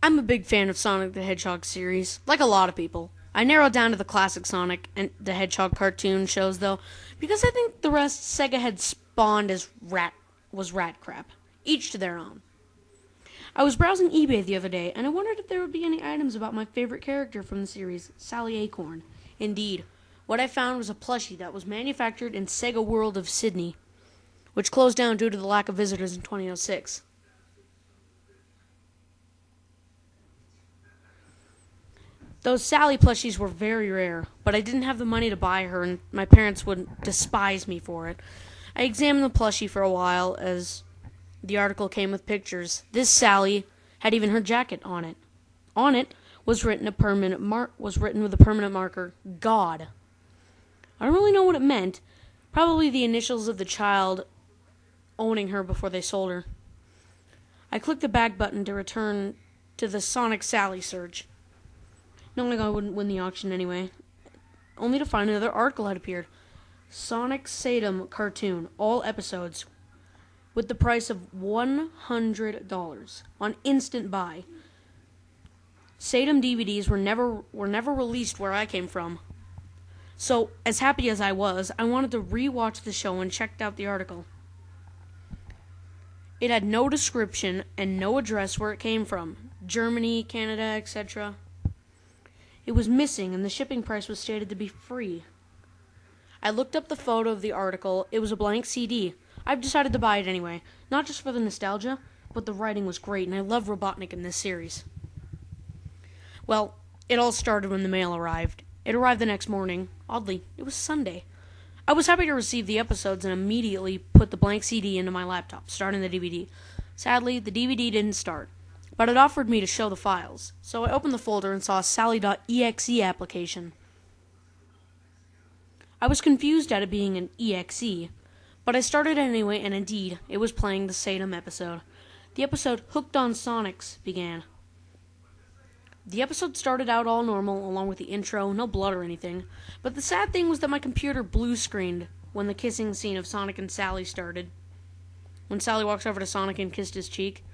I'm a big fan of Sonic the Hedgehog series, like a lot of people. I narrowed down to the classic Sonic and the Hedgehog cartoon shows, though, because I think the rest Sega had spawned as rat crap, each to their own. I was browsing eBay the other day, and I wondered if there would be any items about my favorite character from the series, Sally Acorn. Indeed, what I found was a plushie that was manufactured in Sega World of Sydney, which closed down due to the lack of visitors in 2006. Those Sally plushies were very rare, but I didn't have the money to buy her, and my parents would despise me for it. I examined the plushie for a while, as the article came with pictures. This Sally had even her jacket on it. On it was written with a permanent marker, God. I don't really know what it meant. Probably the initials of the child owning her before they sold her. I clicked the back button to return to the Sonic Sally search, knowing I wouldn't win the auction anyway, only to find another article had appeared. Sonic Satum cartoon, all episodes, with the price of $100 on instant buy. Satum DVDs were never released where I came from. So, as happy as I was, I wanted to re-watch the show and checked out the article. It had no description and no address where it came from. Germany, Canada, etc. It was missing, and the shipping price was stated to be free. I looked up the photo of the article. It was a blank CD. I've decided to buy it anyway, not just for the nostalgia, but the writing was great, and I love Robotnik in this series. Well, it all started when the mail arrived. It arrived the next morning. Oddly, it was Sunday. I was happy to receive the episodes and immediately put the blank CD into my laptop, starting the DVD. Sadly, the DVD didn't start, but it offered me to show the files, so I opened the folder and saw a Sally.exe application. I was confused at it being an EXE, but I started anyway, and indeed, it was playing the Satum episode. The episode Hooked on Sonics began. The episode started out all normal, along with the intro, no blood or anything, but the sad thing was that my computer blue-screened when the kissing scene of Sonic and Sally started. When Sally walks over to Sonic and kissed his cheek,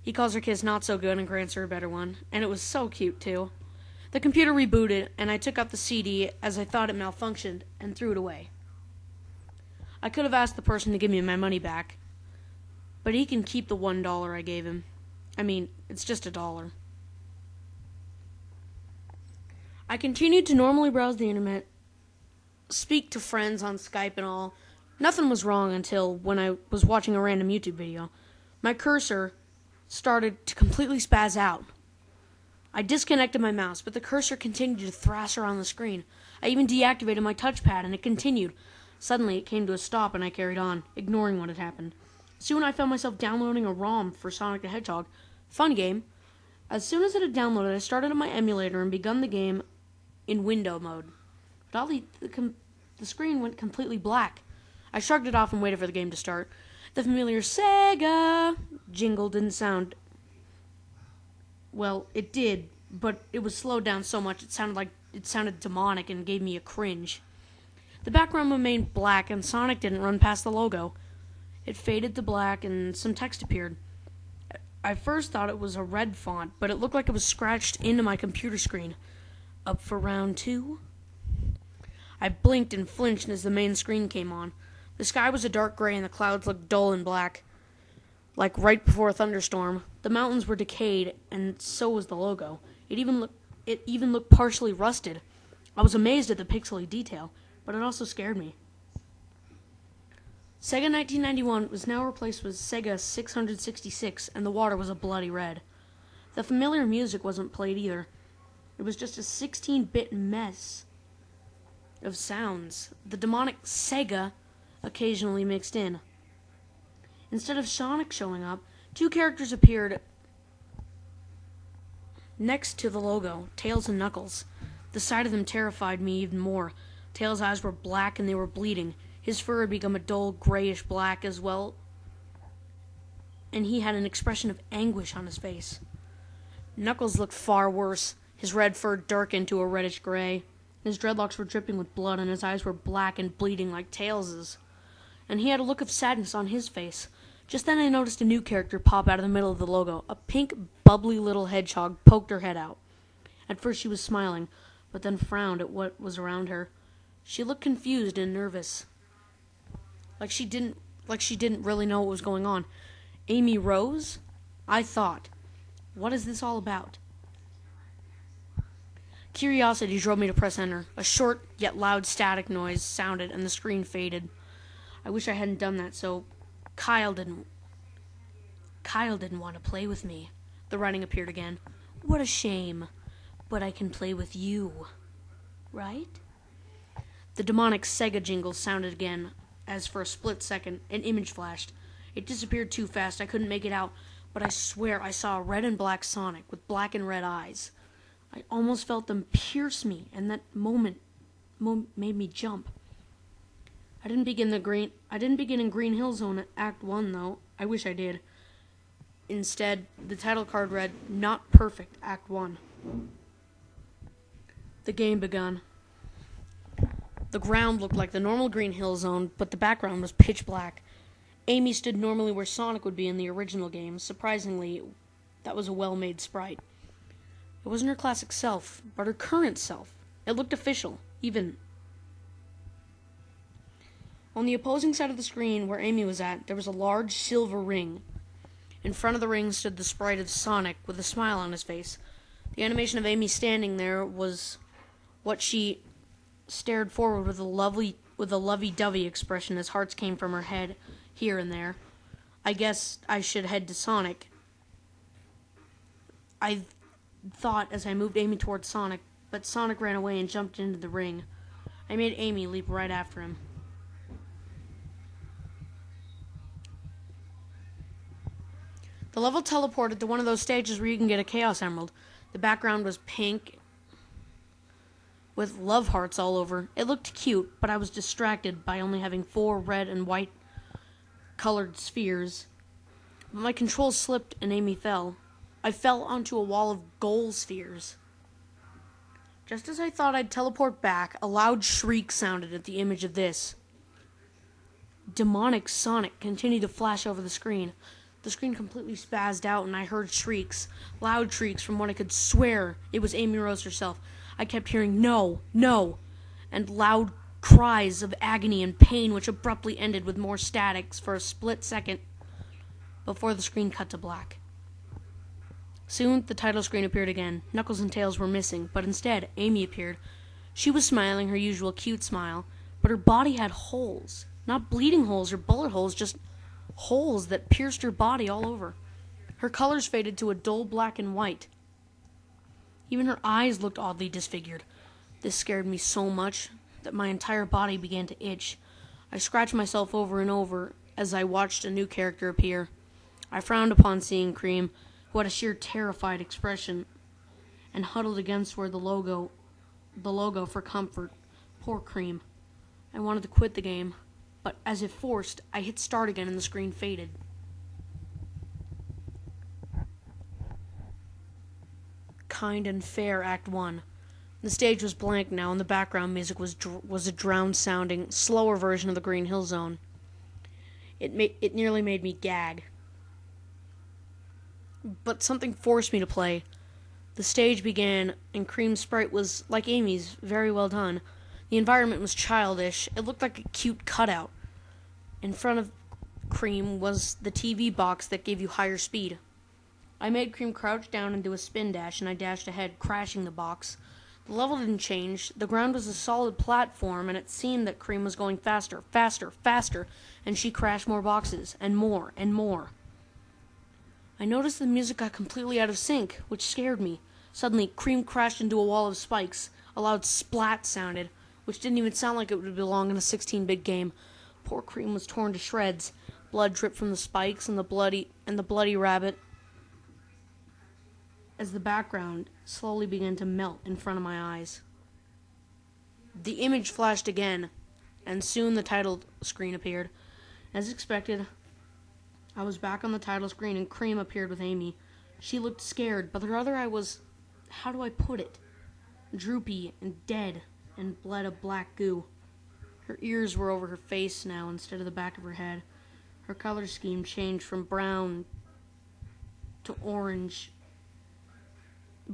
he calls her kiss not so good and grants her a better one, and it was so cute too. The computer rebooted, and I took out the CD as I thought it malfunctioned and threw it away. I could have asked the person to give me my money back, but he can keep the $1 I gave him. I mean, it's just $1. I continued to normally browse the internet, speak to friends on Skype and all. Nothing was wrong until when I was watching a random YouTube video. My cursor started to completely spaz out. I disconnected my mouse, but the cursor continued to thrash around the screen. I even deactivated my touchpad, and it continued. Suddenly, it came to a stop, and I carried on, ignoring what had happened. Soon, I found myself downloading a ROM for Sonic the Hedgehog. Fun game. As soon as it had downloaded, I started on my emulator and begun the game in window mode. But oddly, the screen went completely black. I shrugged it off and waited for the game to start. The familiar Sega jingle didn't sound... Well, it did, but it was slowed down so much it sounded demonic and gave me a cringe. The background remained black and Sonic didn't run past the logo. It faded to black and some text appeared. I first thought it was a red font, but it looked like it was scratched into my computer screen. Up for round 2? I blinked and flinched as the main screen came on. The sky was a dark gray and the clouds looked dull and black, like right before a thunderstorm. The mountains were decayed, and so was the logo. It even looked partially rusted. I was amazed at the pixely detail, but it also scared me. Sega 1991 was now replaced with Sega 666, and the water was a bloody red. The familiar music wasn't played either. It was just a 16-bit mess of sounds. The demonic Sega occasionally mixed in. Instead of Sonic showing up, 2 characters appeared next to the logo, Tails and Knuckles. The sight of them terrified me even more. Tails' eyes were black and they were bleeding. His fur had become a dull grayish black as well, and he had an expression of anguish on his face. Knuckles looked far worse. His red fur darkened to a reddish gray. His dreadlocks were dripping with blood, and his eyes were black and bleeding like Tails's. And he had a look of sadness on his face. Just then I noticed a new character pop out of the middle of the logo, a pink bubbly little hedgehog poked her head out. At first she was smiling, but then frowned at what was around her. She looked confused and nervous, like she didn't really know what was going on. Amy rose? I thought, what is this all about? Curiosity drove me to press enter. A short yet loud static noise sounded and the screen faded. I wish I hadn't done that, so Kyle didn't want to play with me. The writing appeared again. What a shame. But I can play with you. Right? The demonic Sega jingle sounded again, as for a split second, an image flashed. It disappeared too fast, I couldn't make it out, but I swear I saw a red and black Sonic with black and red eyes. I almost felt them pierce me, and that moment made me jump. I didn't begin in Green Hill Zone Act 1, though. I wish I did. Instead, the title card read, Not Perfect, Act 1. The game begun. The ground looked like the normal Green Hill Zone, but the background was pitch black. Amy stood normally where Sonic would be in the original game. Surprisingly, that was a well-made sprite. It wasn't her classic self, but her current self. It looked official, even. On the opposing side of the screen, where Amy was at, there was a large silver ring. In front of the ring stood the sprite of Sonic with a smile on his face. The animation of Amy standing there was what she stared forward with a lovey-dovey expression as hearts came from her head here and there. I guess I should head to Sonic. I thought as I moved Amy towards Sonic, but Sonic ran away and jumped into the ring. I made Amy leap right after him. The level teleported to one of those stages where you can get a Chaos Emerald. The background was pink with love hearts all over. It looked cute, but I was distracted by only having 4 red and white colored spheres. But my controls slipped and Amy fell. I fell onto a wall of gold spheres. Just as I thought I'd teleport back, a loud shriek sounded at the image of this. Demonic Sonic continued to flash over the screen. The screen completely spazzed out and I heard shrieks, loud shrieks from what I could swear it was Amy Rose herself. I kept hearing no, no, and loud cries of agony and pain which abruptly ended with more statics for a split second before the screen cut to black. Soon, the title screen appeared again. Knuckles and Tails were missing, but instead, Amy appeared. She was smiling her usual cute smile, but her body had holes. Not bleeding holes or bullet holes, just holes that pierced her body all over. Her colors faded to a dull black and white. Even her eyes looked oddly disfigured. This scared me so much that my entire body began to itch. I scratched myself over and over as I watched a new character appear. I frowned upon seeing Cream, who had a sheer terrified expression, and huddled against where the logo for comfort. Poor Cream. I wanted to quit the game, but as if forced, I hit start again and the screen faded. Kind and Fair Act 1. The stage was blank now and the background music was a drowned-sounding, slower version of the Green Hill Zone. It nearly made me gag. But something forced me to play. The stage began, and Cream's sprite was, like Amy's, very well done. The environment was childish. It looked like a cute cutout. In front of Cream was the TV box that gave you higher speed. I made Cream crouch down and do a spin dash, and I dashed ahead, crashing the box. The level didn't change. The ground was a solid platform, and it seemed that Cream was going faster, faster, faster, and she crashed more boxes, and more, and more. I noticed the music got completely out of sync, which scared me. Suddenly, Cream crashed into a wall of spikes. A loud splat sounded, which didn't even sound like it would belong in a 16-bit game. Poor Cream was torn to shreds. Blood dripped from the spikes and the bloody rabbit as the background slowly began to melt in front of my eyes. The image flashed again, and soon the title screen appeared. As expected, I was back on the title screen and Cream appeared with Amy. She looked scared, but her other eye was, how do I put it, droopy and dead and bled a black goo. Her ears were over her face now instead of the back of her head. Her color scheme changed from brown to orange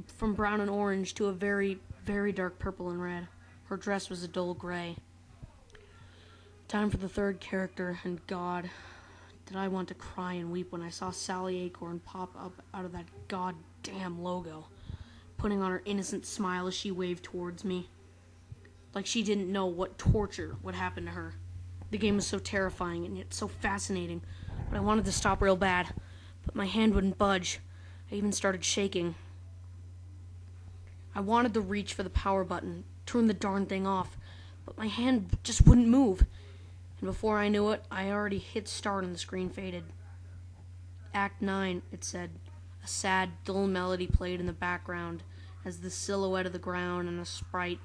from brown and orange to a very, very dark purple and red. Her dress was a dull gray. Time for the third character, and God, did I want to cry and weep when I saw Sally Acorn pop up out of that goddamn logo, putting on her innocent smile as she waved towards me. Like she didn't know what torture would happen to her. The game was so terrifying and yet so fascinating, but I wanted to stop real bad. But my hand wouldn't budge. I even started shaking. I wanted to reach for the power button, turn the darn thing off, but my hand just wouldn't move. And before I knew it, I already hit start and the screen faded. Act 9, it said. A sad, dull melody played in the background as the silhouette of the ground and a sprite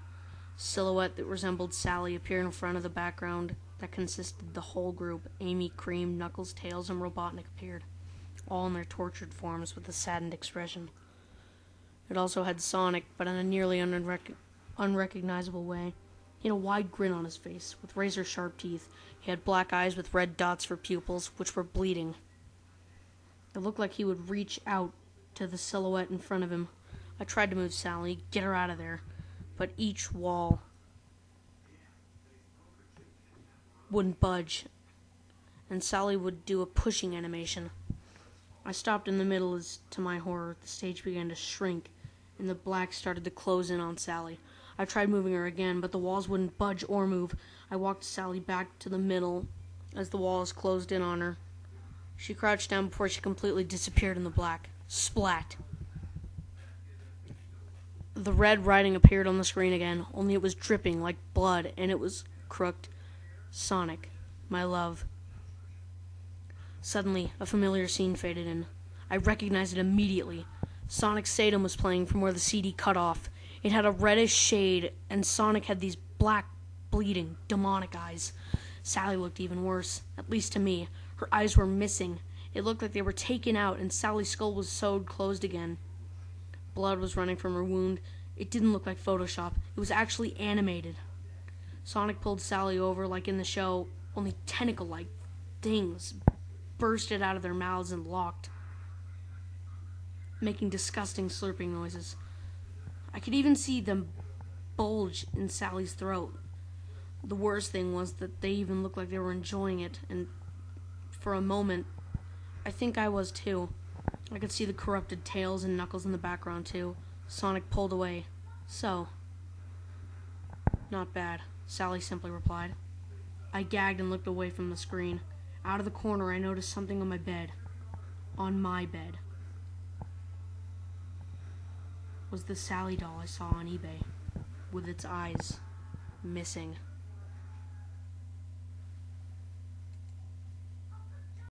silhouette that resembled Sally appeared in front of the background that consisted of the whole group. Amy, Cream, Knuckles, Tails, and Robotnik appeared, all in their tortured forms with a saddened expression. It also had Sonic, but in a nearly unrecognizable way. He had a wide grin on his face, with razor-sharp teeth. He had black eyes with red dots for pupils, which were bleeding. It looked like he would reach out to the silhouette in front of him. I tried to move Sally, get her out of there, but each wall wouldn't budge, and Sally would do a pushing animation. I stopped in the middle as, to my horror, the stage began to shrink, and the black started to close in on Sally. I tried moving her again, but the walls wouldn't budge or move. I walked Sally back to the middle as the walls closed in on her. She crouched down before she completely disappeared in the black. Splat! The red writing appeared on the screen again, only it was dripping like blood, and it was crooked. Sonic, my love. Suddenly, a familiar scene faded in. I recognized it immediately. Sonic Satan was playing from where the CD cut off. It had a reddish shade, and Sonic had these black, bleeding, demonic eyes. Sally looked even worse, at least to me. Her eyes were missing. It looked like they were taken out, and Sally's skull was sewed closed again. Blood was running from her wound. It didn't look like Photoshop. It was actually animated. Sonic pulled Sally over like in the show, only tentacle-like things bursted out of their mouths and locked, making disgusting slurping noises. I could even see them bulge in Sally's throat. The worst thing was that they even looked like they were enjoying it, and for a moment, I think I was too. I could see the corrupted Tails and Knuckles in the background too. Sonic pulled away. So, not bad, Sally simply replied. I gagged and looked away from the screen. Out of the corner, I noticed something on my bed. On my bed was the Sally doll I saw on eBay, with its eyes missing.